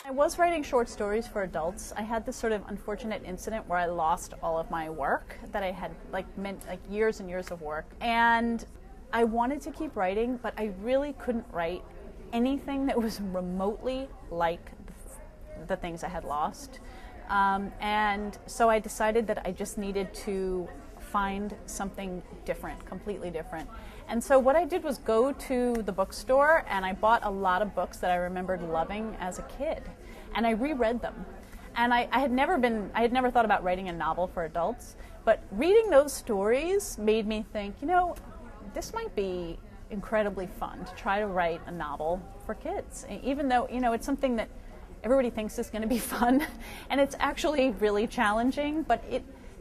I was writing short stories for adults. I had this sort of unfortunate incident where I lost all of my work that I had meant years and years of work. And I wanted to keep writing, but I really couldn't write anything that was remotely like the things I had lost. And so I decided that I just needed to find something different, completely different. And so what I did was go to the bookstore and I bought a lot of books that I remembered loving as a kid. And I reread them. And I had never thought about writing a novel for adults, but reading those stories made me think, this might be incredibly fun to try to write a novel for kids, even though, it's something that everybody thinks is going to be fun, and it's actually really challenging, but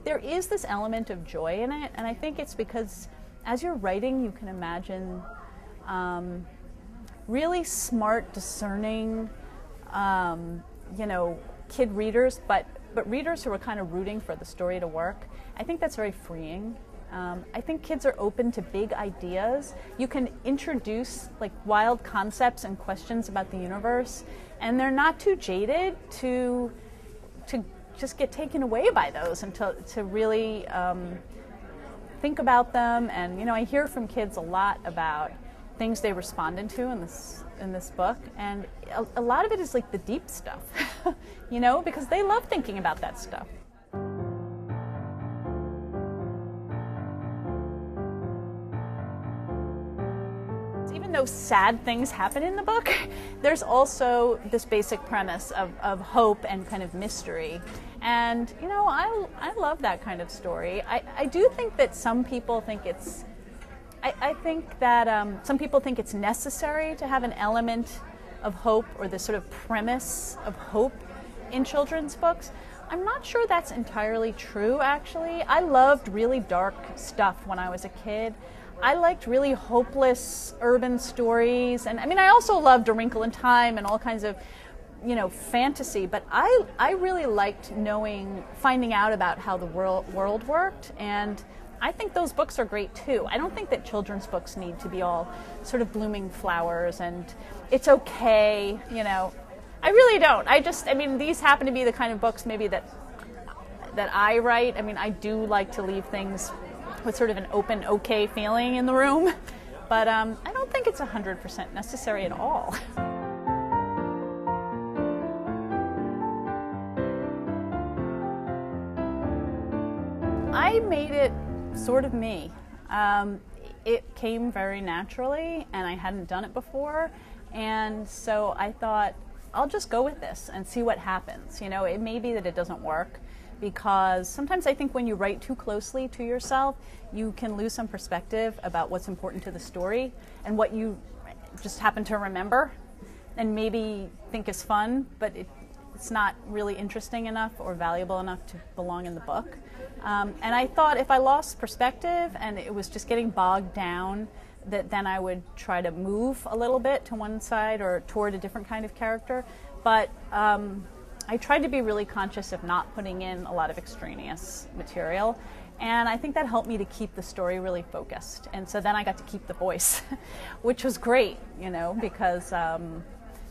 there is this element of joy in it, and I think it's because as you're writing, you can imagine really smart, discerning, kid readers, but readers who are kind of rooting for the story to work. I think that's very freeing. I think kids are open to big ideas. You can introduce wild concepts and questions about the universe, and they're not too jaded to just get taken away by those and to really think about them. And I hear from kids a lot about things they responded to in this book, and a lot of it is the deep stuff, because they love thinking about that stuff. Even though sad things happen in the book, there's also this basic premise of hope and kind of mystery. And, I love that kind of story. I do think that some people think it's, I think that some people think it's necessary to have an element of hope or this sort of premise of hope in children's books. I'm not sure that's entirely true, actually. I loved really dark stuff when I was a kid. I liked really hopeless urban stories, and I also loved A Wrinkle in Time and all kinds of, fantasy, but I really liked finding out about how the world worked, and I think those books are great too. I don't think that children's books need to be all sort of blooming flowers and it's okay, I really don't. These happen to be the kind of books maybe that I write. I do like to leave things with sort of an open, okay feeling in the room, but I don't think it's 100% necessary at all. I made it sort of me. It came very naturally, and I hadn't done it before, and so I thought, I'll just go with this and see what happens. It may be that it doesn't work, because sometimes I think when you write too closely to yourself, you can lose some perspective about what's important to the story and what you just happen to remember and maybe think is fun, but it's not really interesting enough or valuable enough to belong in the book. And I thought if I lost perspective and it was just getting bogged down, that then I would try to move a little bit to one side or toward a different kind of character. But I tried to be really conscious of not putting in a lot of extraneous material, and I think that helped me to keep the story really focused. And so then I got to keep the voice, which was great, because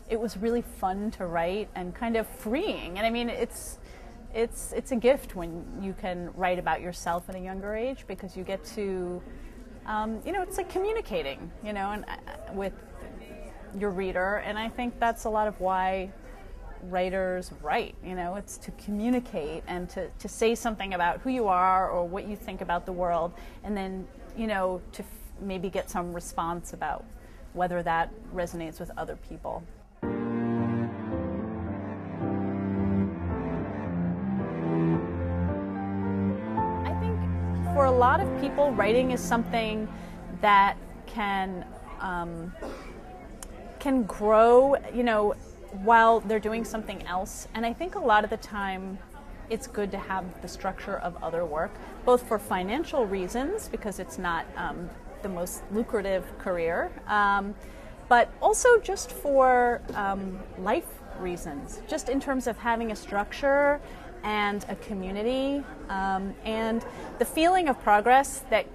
it was really fun to write and kind of freeing. And it's a gift when you can write about yourself at a younger age, because you get to, it's like communicating, and with your reader. And I think that's a lot of why writers write, it's to communicate and to say something about who you are or what you think about the world, and then, to maybe get some response about whether that resonates with other people. I think for a lot of people, writing is something that can grow, while they're doing something else. And I think a lot of the time it's good to have the structure of other work, both for financial reasons, because it's not the most lucrative career, but also just for life reasons, just in terms of having a structure and a community, and the feeling of progress that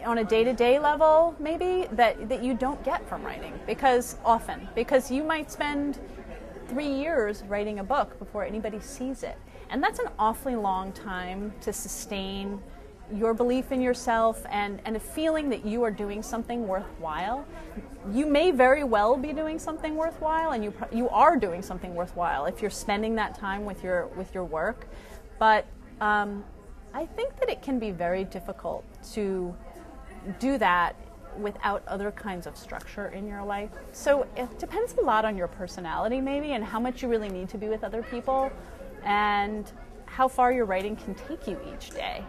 on a day-to-day level, maybe, that you don't get from writing, because you might spend 3 years writing a book before anybody sees it. And that's an awfully long time to sustain your belief in yourself and a feeling that you are doing something worthwhile. You may very well be doing something worthwhile, and you are doing something worthwhile if you're spending that time with your work. But I think that it can be very difficult to do that without other kinds of structure in your life. So it depends a lot on your personality maybe, and how much you really need to be with other people, and how far your writing can take you each day.